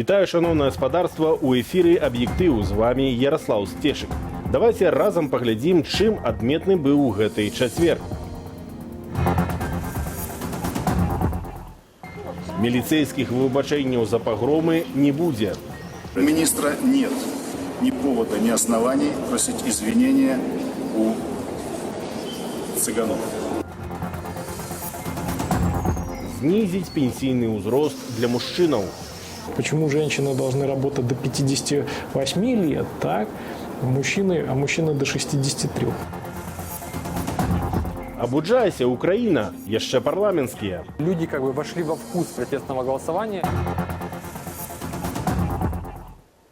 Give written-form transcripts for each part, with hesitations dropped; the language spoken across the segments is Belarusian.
Вітаю, шановне господарство, у эфире «Объектив». З вами Ярослав Стешик. Давайте разом поглядим, чим адметны быў гэты чацвер. Милицейских выбачэнняў за погромы не будзе. У министра нет ни повода, ни оснований просить извинения у цыганов. Снизить пенсийный возраст для мужчинов. Почему женщины должны работать до 58 лет, так? А мужчины до 63. Абуджайся, Украина, яшчэ парламентские. Люди вошли во вкус протестного голосования.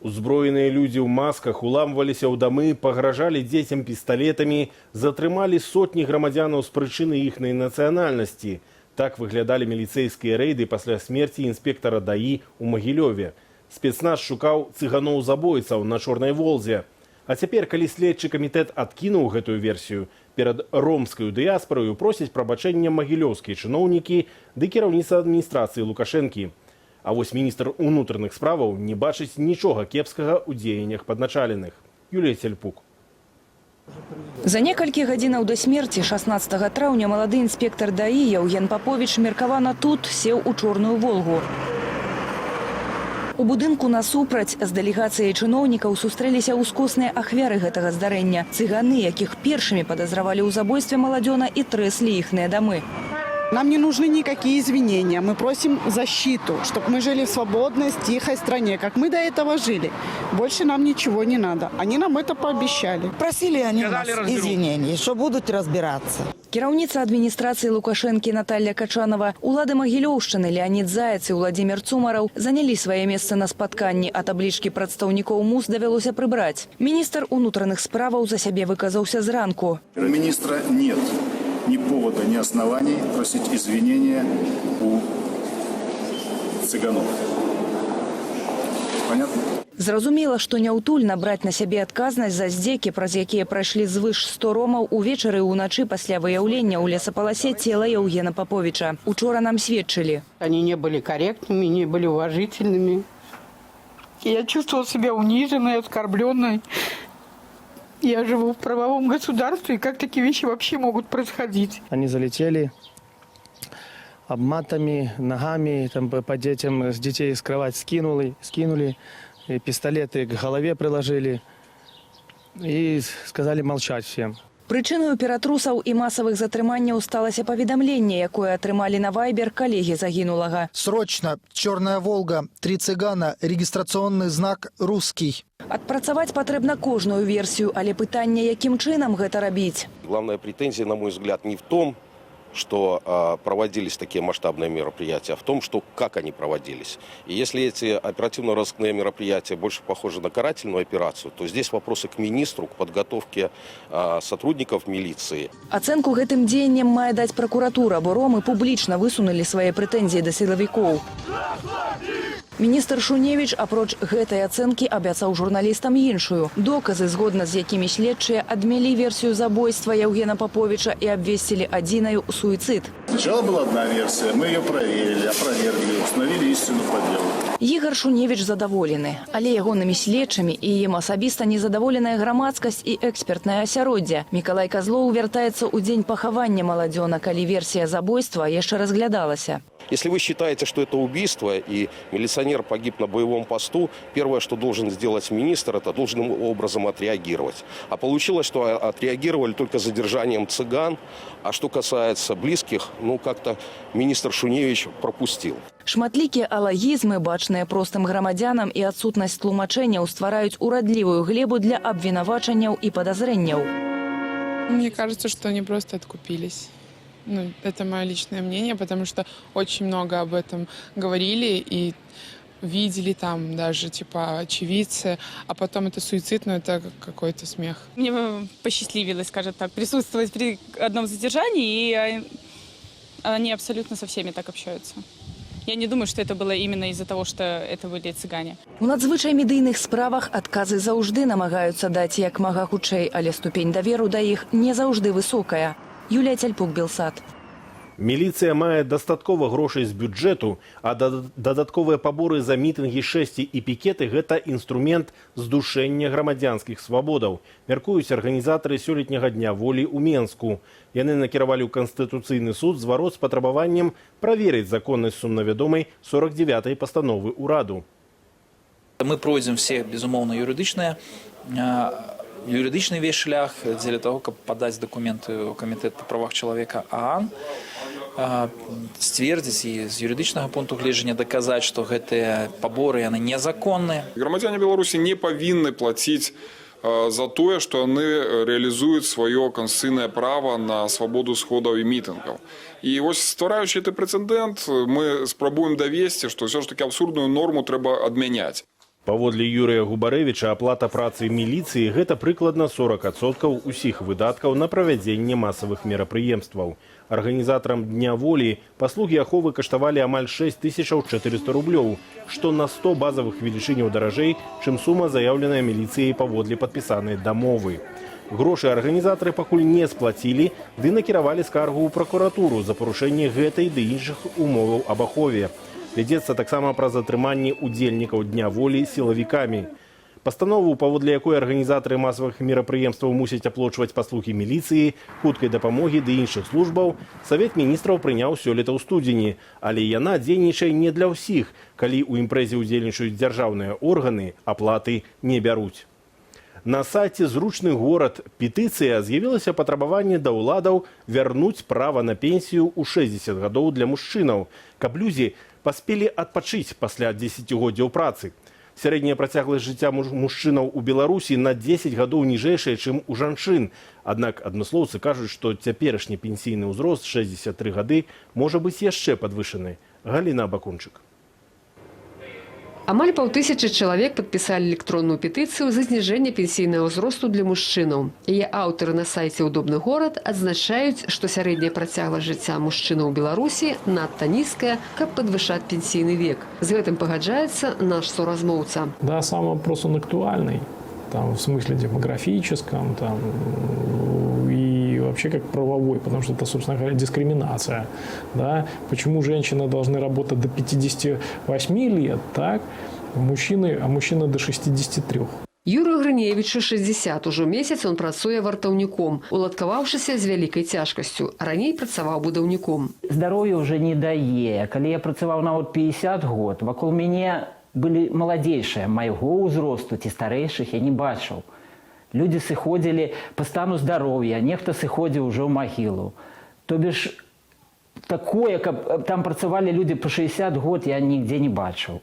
Узброеныя людзі ў масках уламваліся ў дамы, пагражалі дзецям пісталетамі, затрымалі сотні грамадзянаў з прычыны іхнай нацыянальнасці. Так выглядалі міліцэйскія рэйды пасля смерці інспектара ДАІ у Магілёве. Спецназ шукаў цыганоў-забойцаў на Чорнай Волзе. А цяпер, калі следчы камітэт адкінуў гэтую версію, перад ромскай дыяспораю просяць прабачэння магілёўскія чыноўнікі ды кіраўніца адміністрацыі Лукашэнкі. А вось міністр унутраных справаў не бачыць нічога кепскага ў дзеяннях падначаленых. Юлія Цельпук. За некалькі гадзінаў да смерці 16 траўня малады інспектар ДАІ Яўген Паповіч меркавана тут сеў у Чорную Волгу. У будынку насупраць з дэлегацыяй чыноўнікаў сустрэліся ўскосныя ахвяры гэтага здарэння. Цыганы, якіх першымі падазравалі ў забойстве маладзёна і трэслі іхныя дамы. Нам не нужны никакие извинения. Мы просим защиту, чтобы мы жили в свободной, тихой стране, как мы до этого жили. Больше нам ничего не надо. Они нам это пообещали. Просили они нас извинений, что будут разбираться. Кіраўніца адміністрацыі Лукашэнкі Наталья Качанова, улады Магілёўшчыны Леонид Заяц і Владимир Цумараў занялі свае месцы на спатканні, а таблічкі прадстаўнікоў МУС давялося прыбраць. Міністр унутраных справаў за сябе выказаўся зранку. У министра нет ни повода, ни оснований просить извинения у цыганов. Понятно? Зразумела, што няўтульна браць на сябе адказнасць за здзекі, праз якія прайшлі звыш 100 ромаў увечары і ўначы пасля выяўлення ў лесапаласе цела Яўгена Паповіча. Учора нам сведчылі. Они не были корректными, не были уважительными. Я чувствовала себя униженной, оскорбленной. Я живу в правовом государстве, и как такие вещи вообще могут происходить? Они залетели обматами, ногами, там, по детям, с детей с кровати скинули, и пистолеты к голове приложили и сказали молчать всем. Прычынаю ператрусаў і масавых затрыманняў сталася паведамленне, якое атрымалі на Вайбер калегі загінулага. Срочно, Черная Волга, 3 цыгана, регистрационный знак «Русский». Адпрацаваць патрэбна кожную версію, але пытанне, якім чынам гэта рабіць. Главная претензия, на мой взгляд, не в том, что проводились такие масштабные мероприятия, а в том, как они проводились. И если эти оперативно-розыскные мероприятия больше похожи на карательную операцию, то здесь вопросы к министру, к подготовке сотрудников милиции. Ацэнку гэтым дзеянням мае даць пракуратура, бо ромы публічна высунулі свае прэтэнзіі да сілавікоў. Міністр Шуневіч, апроч гэтай ацэнкі, абяцаў журналістам іншую. Доказы, згодна з якімі следчыя адмялі версію забойства Яўгена Паповіча і абвесцілі адзінаю суицид. Сначала была одна версия, мы ее проверили, опровергли, установили истину по делу. Ігор Шуневіч задаволены, але ягонымі следчымі і ім асабіста незадаволеная грамадскасць і экспертнае асяроддзе. Мікалай Казлоў вяртаецца ў дзень пахавання маладзёна, калі версія забойства яшчэ разглядалася. Если вы считаете, что это убийство и милиционер погиб на боевом посту, первое, что должен сделать министр, это должным образом отреагировать. А получилось, что отреагировали только задержанием цыган, а что касается близких, как-то министр Шуневич пропустил. Шматлікія алагізмы, бачныя простым грамадзянам і адсутнасць тлумачэнняў ствараюць урадлівую глебу для абвінавачанняў і падазрэнняў. Мне кажется, что они просто откупились. Это мое личное мнение, потому что очень много об этом говорили и видели там даже очевидцы, а потом это суицид, это какой-то смех. Мне посчастливилось, скажем так, присутствовать при одном задержании, и они абсолютно со всеми так общаются. Я не думаю, что это было именно из-за того, что это были цыгане. У надзвычай медыйных справах адказы заўжды намагаюцца даць як мага хутчэй, але ступень даверу да іх не заўжды высокая. Юлія Цельпук, Белсат. Міліцыя мае дастаткова грошай з бюджэту, а дадатковыя паборы за мітынгі, шэсці і пікеты – гэта інструмент здушэння грамадзянскіх свабодаў, мяркуюць арганізатары сёлетняга дня волі ў Менску. Яны накіравалі ў Канстытуцыйны суд зварот з патрабаваннем праверыць законнасць сумнавядомай 49-й пастановы ўраду. Мы пройдзем все, безумоўна, юридичный весь шлях для того, каб подать документы ў камітэт па правах чалавека ААН, сцвердзіць і з юридичнага пункту гледжання даказаць, што гэтыя паборы яны незаконныя. Грамадзяне Беларусі не павінны плаціць за тое, што яны рэалізуюць сваё конституцыйнае права на свабоду сходаў і мітынгаў. І вось ствараючы гэты прэцэдэнт, мы спрабуем давесці, што ўсё ж такі абсурдную норму трэба адмяняць. Паводле Юрыя Губарэвіча, аплата працы міліцыі – гэта прыкладна 40% усіх выдаткаў на правядзенне масавых мерапрыемстваў. Арганізатарам Дня волі паслугі аховы каштавалі амаль 6400 рублёў, што на 100 базавых велічыняў даражэй, чым сума, заяўленая міліцыяй паводле падпісанай дамовы. Грошы арганізатары пакуль не сплацілі, ды накіравалі скаргу ў пракуратуру за парушэнне гэтай ды іншых умоваў аб ахове. Вядзецца таксама пра затрыманне удзельнікаў Дня волі сілавікамі. Пастанову, паводле якой арганізатары масавых мерапрыемстваў мусяць аплочваць паслугі міліцыі, хуткай дапамогі ды іншых службаў, Савет міністраў прыняў сёлета ў студзені. Але яна дзейнічае не для ўсіх, калі ў імпрэзе ўдзельнічаюць дзяржаўныя органы, аплаты не бяруць. На сайце «Зручны горад» петыцыя з'явілася патрабаванне да ўладаў вярнуць права на пенсію ў 60 гадоў для мужчынаў, каб людзі паспелі адпачыць пасля 10годдзяў працы. Сярэдняя працягласць жыцця мужчынаў у Беларусі на 10 гадоў ніжэйшая, чым у жанчын. Аднак адмыслоўцы кажуць, што цяперашні пенсійны ўзрост 63 гады можа быць яшчэ падвышаны. Галіна Бакунчык. Амаль 5000 чалавек падпісалі электронную петыцыю за зніжэнне пенсійнага ўзросту для мужчынаў. Яе аўтары на сайце «Удобны горад» адзначаюць, што сярэдняя працягласць жыцця мужчынаў у Беларусі надта нізкая, каб падвышаць пенсійны век. З гэтым пагаджаецца наш суразмоўца. Да, сам вопрос он актуальный. Там, в смысле демографическом, там, и вообще как правовой, потому что это, собственно говоря, дискриминация. Да? Почему женщины должны работать до 58 лет, так? а мужчины до 63. Юрию Грыневичу 60. Ужо месяц он працуе вартаўніком, уладкаваўшыся з вялікай цяжкасцю. Раней працаваў будаўніком. Здароўе уже не дае. Калі я працаваў нават 50 год, вакол мяне былі маладзейшыя, майго ўзросту ці старэйшых я не бачыў. Людзі сыходзілі па стану здароўя, нехта сыходзіў ужо ў магілу. То бишь, такое, каб там працавалі людзі па 60 год, я нігдзе не бачыў.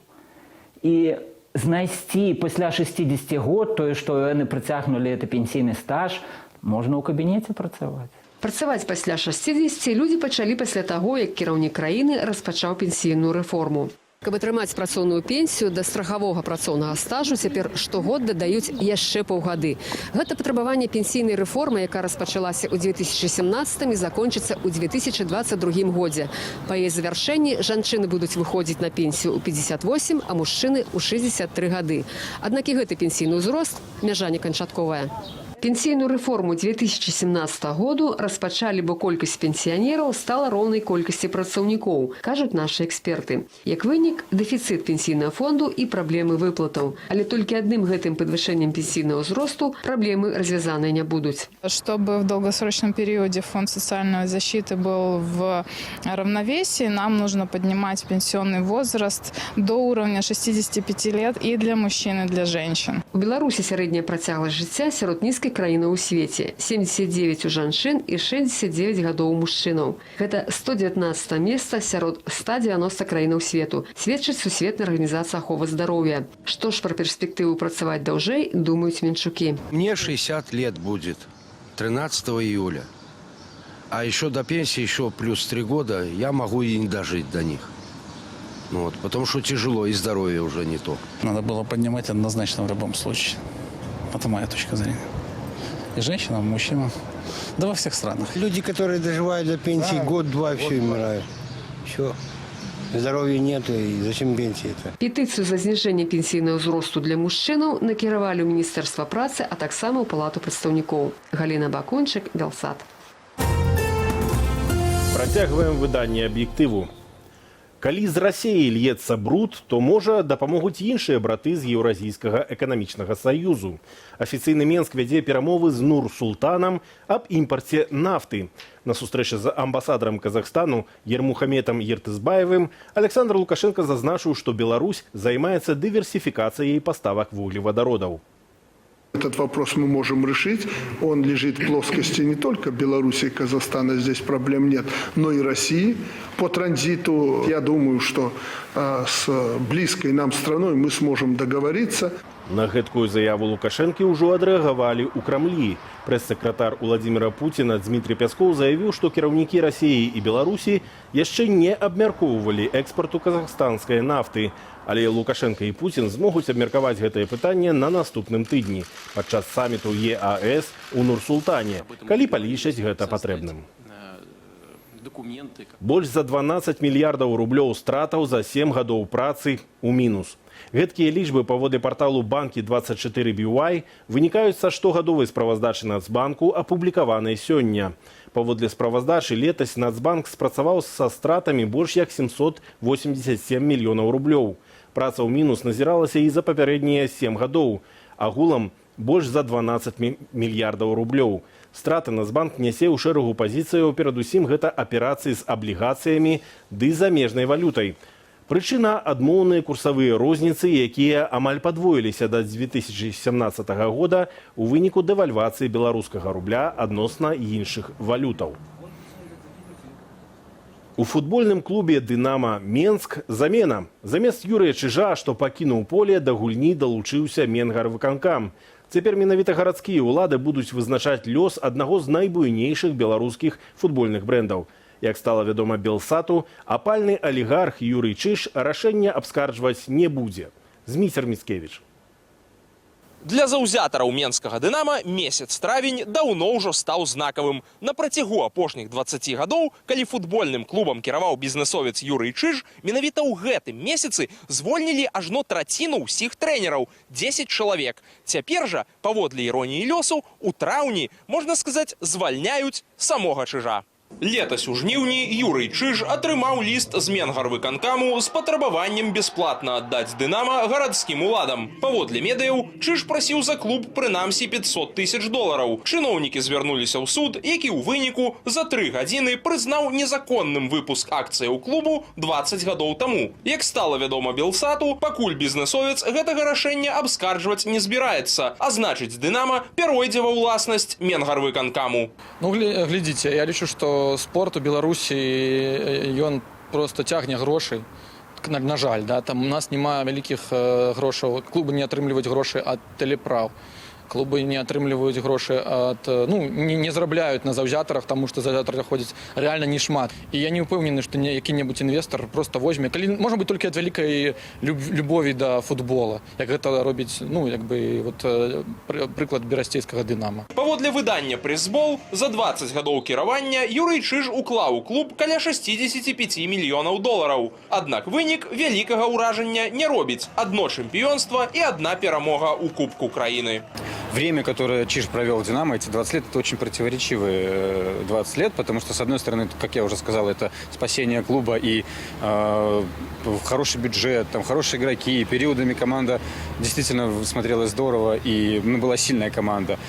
І знайсці пасля 60 год тое, што яны прыцягнулі гэты пенсійны стаж, можна ў кабінеце працаваць. Працаваць пасля 60 людзі пачалі пасля таго, як кіраўнік краіны распачаў пенсійную рэформу. Каб атрымаць працоўную пенсію да страхавога працоўнага стажу, цяпер штогод дадаюць яшчэ паўгады. Гэта патрабаванне пенсійнай рэформы, якая распачалася ў 2017 і закончыцца ў 2022 годзе. Па яе завяршэнні жанчыны будуць выходзіць на пенсію ў 58, а мужчыны ў 63 гады. Аднак і гэты пенсійны ўзрост мяжа не канчатковая. Пенсійную рэформу 2017 году распачалі, бо колькасць пенсіянераў стала роўнай колькасці працаўнікоў, кажуць нашы эксперты. Як вынік, дэфіцыт пенсійнага фонду і праблемы выплатаў. Але толькі адным гэтым падвышэннем пенсійнага ўзросту праблемы развязаныя не будуць. Чтобы в долгосрочном периоде фонд социальной защиты был в равновесии, нам нужно поднимать пенсионный возраст до уровня 65 лет и для мужчин, и для женщин. У Беларусі сярэдняя працягласць жыцця сярод нізкай краіны ў свеце. 79 у жанчын і 69 гадоў у мужчынаў. Гэта 119 месца сярод 190 краінаў свету, сведчыць Сусветная арганізацыя аховы здароўя. Што ж пра перспектыву працаваць даўжэй, думаюць менчукі. Мне 60 лет будет, 13 июля. А еще до пенсии, еще плюс 3 года, я могу и не дожить до них. Вот, потому что тяжело, и здоровье уже не то. Надо было поднимать однозначно в любом случае. Это моя точка зрения. И женщинам, и мужчинам. Да во всех странах. Люди, которые доживают до пенсии год-два, все умирают. Все. Здоровья нет, и зачем пенсия-то? Петыцыю за зніжэнне пенсійнага ўзросту для мужчынаў накіравалі ў Міністэрства працы, а таксама ў Палату прадстаўнікоў. Галіна Бакунчык, Белсат. Працягваем выданне аб'ектыву. Калі з Расіі льецца бруд, то, можа, дапамогуць іншыя браты з Еўразійскага эканамічнага саюзу. Афіцыйны Менск вядзе перамовы з Нур-Султанам аб імпарце нафты. На сустрэчы з амбасадарам Казахстану Ермухаметам Ертызбаевым Александр Лукашенко зазначыў, што Беларусь займаецца дыверсіфікацыяй паставак вуглевадародаў. Этот вопрос мы можем решить. Он лежит в плоскости не только Беларуси и Казахстана, здесь проблем нет, но и России. По транзиту, я думаю, что с близкой нам страной мы сможем договориться. На гэткую заяву Лукашэнкі ўжо адрэагавалі ў Крамлі. Прэс-сакратар Уладзіміра Пуціна Дмітрий Пяскоў заявіў, што кіраўнікі Расіі і Беларусі яшчэ не абмяркоўвалі экспарту казахстанскай нафты. Але Лукашенко і Путін змогуць абмеркаваць гэтае пытанне на наступным тыдні падчас саміту ЕАЭС у Нур-Султане, калі палічаць гэта патрэбным. Больш за 12 мільярдаў рублёў стратаў за 7 гадоў працы ў мінус. Гэткія лічбы паводле парталу Банкі24BY вынікаюць са штогадовай справаздачы Нацбанку, апублікаванай сёння. Паводле справаздачы летась Нацбанк спрацаваў са стратамі больш як 787 мільёнаў рублёў. Праца ў мінус назіралася і за папярэднія 7 гадоў. Агулам больш за 12 мільярдаў рублёў. Страты Нацбанк нясе ў шэрагу пазіцыяў, перадусім гэта аперацыі з аблігацыямі ды замежнай валютай. Прычына – адмоўныя курсавыя розніцы, якія амаль падвоіліся да 2017 года у выніку дэвальвацыі беларускага рубля адносна іншых валютаў. У футбольным клубе «Дынамо» Менск замена. Замест Юрыя Чижа, што пакінуў поле, да гульні далучыўся Менгарвыканкам. Цяпер менавіта гарадскія ўлады будуць вызначаць лёс аднаго з найбуйнейшых беларускіх футбольных брэндаў. Як стала вядома Белсату, апальны алігарх Юрый Чиж рашэння абскарджваць не будзе. Зміцер Міцкевіч. Для заўзятараў менскага «Дынамо» месяц травень даўно ўжо стаў знакавым. На працягу апошніх 20 гадоў, калі футбольным клубам кіраваў бізнесовец Юрый Чиж, менавіта ў гэтым месяцы звольнілі ажно траціну ўсіх трэнераў – 10 чалавек. Цяпер жа, паводле іроніі лёсу, у траўні, можна сказаць, звальняюць самога Чижа. Летась у жніўні Юрый Чиж атрымаў ліст з Менгарвыканкаму з патрабаваннем бясплатна аддаць «Дынамо» гарадскім уладам. Паводле медыяў, Чиж прасіў за клуб прынамсі $500 000. Чыноўнікі звярнуліся ў суд, які ў выніку за 3 гадзіны прызнаў незаконным выпуск акцыяў клубу 20 гадоў таму. Як стала вядома Белсату, пакуль бізнесовец гэтага рашэння абскарджваць не збіраецца, а значыць «Дынамо» пяройдзе ва ўласнасць Менгарвыканкаму. Ну, глядзіце, я лічу, што спорт у Беларусі ён просто цягне грошай, на жаль, да? Там у нас няма вялікіх грошаў, клубы не атрымліваюць грошы ад тэлепраў, клубы не атрымліваюць грошы ад, не зарабляюць на заўзятарах, таму што заўзятары ходзяць реально не шмат. І я не ўпэўнены, што які-небудзь інвестор просто возьме, калі можа быць толькі ад вялікай любові да футбола, як гэта робіць, прыклад берасцейскага «Дынамо». Паводле выдання «Пресбол», за 20 гадоў кіравання Юрый Чиж уклаў у клуб каля $65 мільёнаў. Аднак вынік вялікага ўражання не робіць. Адно чэмпіёнства і адна перамога ў Кубку краіны. Время, которое Чиж провел в «Динамо», эти 20 лет, это очень противоречивые 20 лет, потому что, с одной стороны, как я уже сказал, это спасение клуба и хороший бюджет, там, хорошие игроки, и периодами команда действительно смотрелась здорово, и была сильная команда.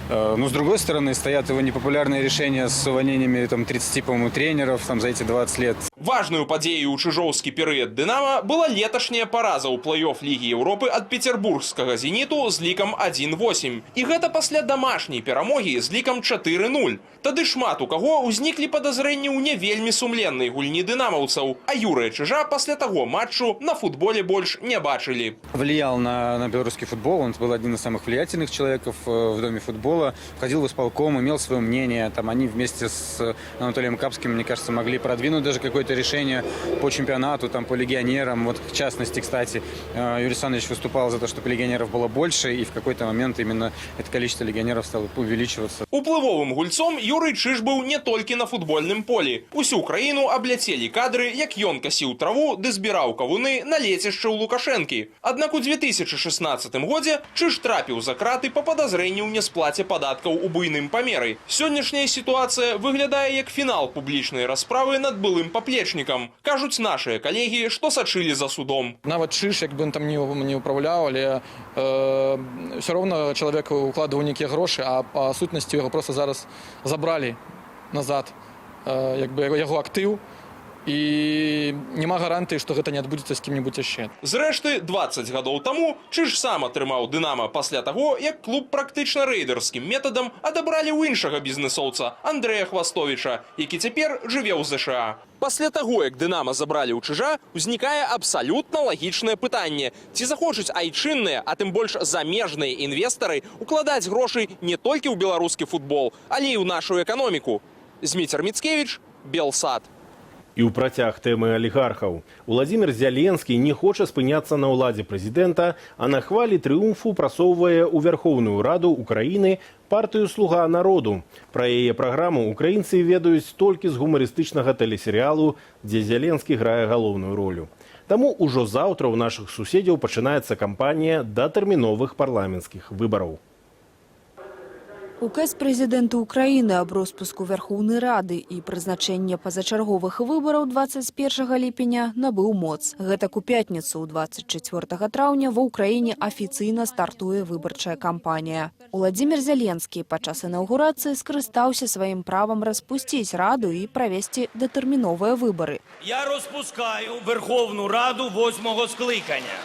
Но, с другой стороны, стоят его непопулярные решения с увольнениями 30, по-моему, тренеров за эти 20 лет. Важную падзею ў чыжоўскі перыяд «Дынамо» была леташняя параза ў плэй-офф Лігі Еўропы ад пецербургскага «Зеніту» з лікам 1-8. І гэта пасля дамашняй перамогі з лікам 4-0. Тады шмат у каго ўзніклі падазрэнні ў не вельмі сумленнай гульні дынамаўцаў, а Юрыя Чижа пасля таго матчу на футболе больш не бачылі. Влиял на белорусский футбол, он был один из самых влиятельных человеков в Доме футбола, входил в исполком, имел свое мнение, там они вместе с Анатолием Капским, мне кажется, могли продвинуть даже какое-то какое-то решение по чемпионату, там, по легионерам. Вот, в частности, кстати, Юрий Александрович выступал за то, чтобы легионеров было больше, и в какой-то момент именно это количество легионеров стало увеличиваться. Уплывовым гульцом Юрий Чиж быў не толькі на футбольным полі. Усю краіну абляцелі кадры, як ён касіў траву ды збіраў кавуны на лецішчы ў Лукашэнкі. Аднак у 2016 годзе Чиж трапіў за краты па падазрэнні ў несплаце падаткаў у буйным памеры. Сённяшняя сітуацыя выглядае як фінал публічнай расправы над былым паплечнікам. Кажуць нашыя калегі, што сачылі за судом. Нават Чиж, як бы он там не управляў, але все роўна чалавек укладваў нейкія грошы, а па сутнасці яго просто зараз забралі назад, як бы яго актыў, і няма гарантыі, што гэта не адбудзецца з кім-небудзь яшчэ. Зрэшты, 20 гадоў таму Чиж сам атрымаў «Дынама» пасля таго, як клуб практычна рэйдэрскім метадам адабралі ў іншага бізнэсоўца Андрэя Хвастовіча, які цяпер жыве ў ЗША. Пасля таго, як «Дынама» забралі ў Чижа, узнікае абсалютна лагічнае пытанне. Ці захочуць айчынныя, а тым больш замежныя інвестары укладаць грошы не толькі ў беларускі футбол, але і ў нашу эканоміку. Зміцер Міцкевіч, Белсат. І ў працяг тэмы алігархаў. Уладзімір Зяленскі не хоча спыняцца на ўладзе прэзідэнта, а на хвалі трыумфу прасоўвае ў Вярхоўную Раду Украіны партыю «Слуга народу». Пра яе праграму украінцы ведаюць толькі з гумарыстычнага тэлесерыялу, дзе Зяленскі грае галоўную ролю. Таму ўжо заўтра ў нашых суседзяў пачынаецца кампанія датэрміновых парламенцкіх выбараў. Указ прэзідэнта Украіны аб роспуску Вярхоўнай Рады і прызначэнне пазачарговых выбараў 21 ліпеня набыў моц. Гэтак у пятніцу, 24 траўня, ва ўкраіне афіцыйна стартуе выбарчая кампанія. Уладзімір Зяленскі падчас інаўгурацыі скарыстаўся сваім правам распусціць Раду і правесці датэрміновыя выбары. Я распускаю Верховную Раду 8-го скликання.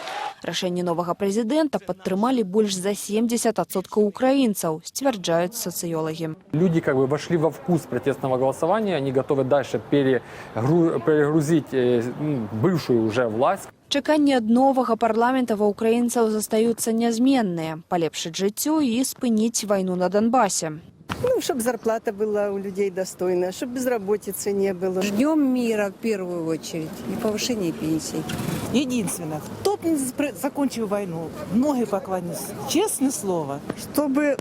Рашэнне новага прэзідэнта падтрымалі больш за 70% украінцаў, сцвярджаюць сацыёлагі. Люди как бы вошли во вкус протестного голосования, они готовы дальше перегрузить бывшую уже власть. Чаканні ад новага парламента ва украінцаў застаюцца нязменныя, палепшыць жыццё і спыніць вайну на Донбасе. Чтобы зарплата была у людей достойная, чтобы безработицы не было. Ждем мира в первую очередь и повышения пенсий. Единственное, кто бы закончил войну, ноги поклонился, честное слово. Чтобы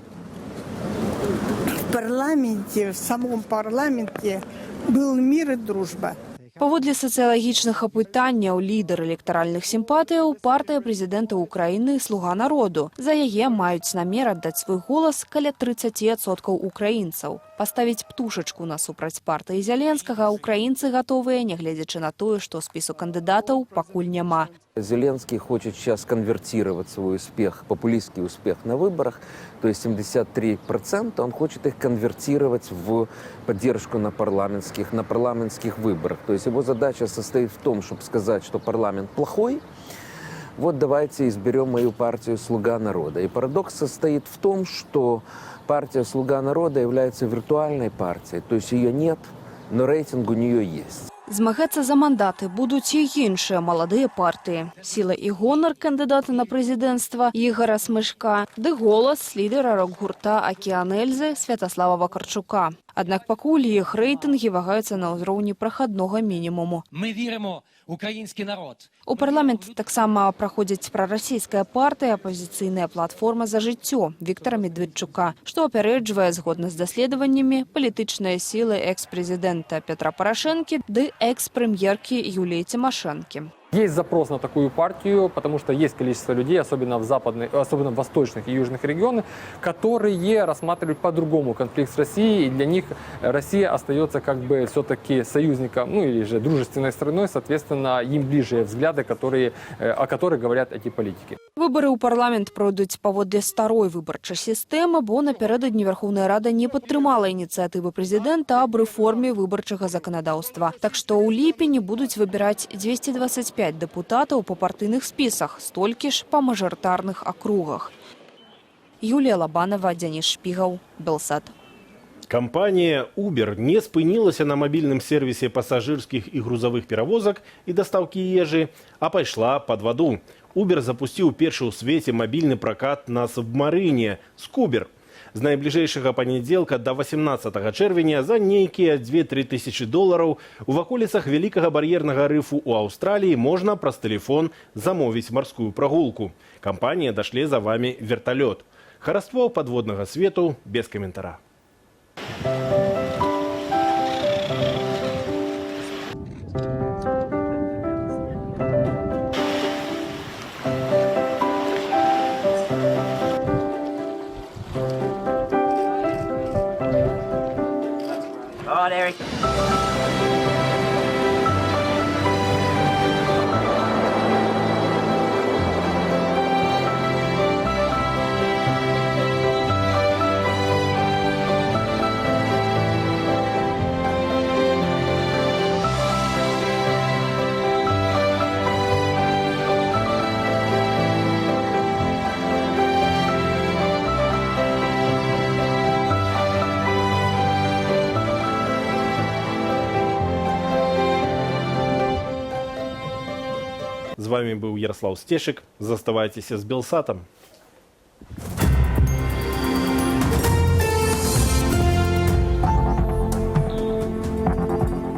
в парламенте, в самом парламенте был мир и дружба. Паводле сацыялагічных апытанняў лідар электаральных сімпатыяў партыя прэзідэнта Украіны «Слуга народу». За яе маюць намер аддаць свой голас каля 30% украінцаў. Паставіць птушачку насупраць партыі Зяленскага украінцы гатовыя, нягледзячы на тое, што спісу кандыдатаў пакуль няма. Зеленский хочет сейчас конвертировать свой успех, популистский успех на выборах, то есть 73%, он хочет их конвертировать в поддержку на парламентских выборах. То есть его задача состоит в том, чтобы сказать, что парламент плохой, вот давайте изберем мою партию «Слуга народа». И парадокс состоит в том, что партия «Слуга народа» является виртуальной партией, то есть ее нет, но рейтинг у нее есть. Змагацца за мандаты будуць і іншыя маладыя партыі. Сіла і гонар кандыдата на прэзідэнцтва Ігара Смышка ды голас лідара рок-гурта «Акіян Эльзы» Святаслава Вакарчука. Аднак пакуль іх рэйтынгі вагаюцца на ўзроўні прахаднога мінімуму. Мы віримо український народ. У парламент таксама праходзіць прарасійская партыя «Апазіцыйная платформа за жыццё» Віктара Медведчука, што апярэджвае, згодна з даследаваннямі, палітычныя сілы экс-прэзідэнта Петра Порошэнкі ды экс-прэм'еркі Юліі Цімашэнкі. Есть запрос на такую партию, потому что есть количество людей, особенно в восточных и южных регионах, которые рассматривают по-другому конфликт с Россией, и для них Россия остается как бы все-таки союзником, ну или же дружественной страной, соответственно, им ближе взгляды, о которых говорят эти политики. Выборы ў парламент пройдуць паводле старой выбарчай сістэмы, бо напярэдадні Верховная Рада не падтрымала ініцыятывы прэзідэнта аб рэформе выбарчага заканадаўства. Так што ў ліпені будуць выбіраць 225 депутатаў па партыйных спісах, столькі ж па мажарытарных акругах. Юлія Лабанова, Дзяніс Шпігаў, Белсат. Компания Uber не спынілася на мобильном сервисе пассажирских и грузовых перевозок и доставки ежи, а пайшла под воду. Uber запустил першы ў свеце мобильный прокат на субмарыне «Скубер». З найбліжэйшага панядзелка до 18 чэрвеня за нейкія 2-3 тысячи долараў у ваколіцах вялікага бар'ернага рыфу ў Аўстраліі можна праз тэлефон замовіць марскую прагулку. Кампанія дашле за вами верталёт. Хараство падводнага свету без каментара. З вами был Ярослав Стешек. Заставайтесь с Белсатом.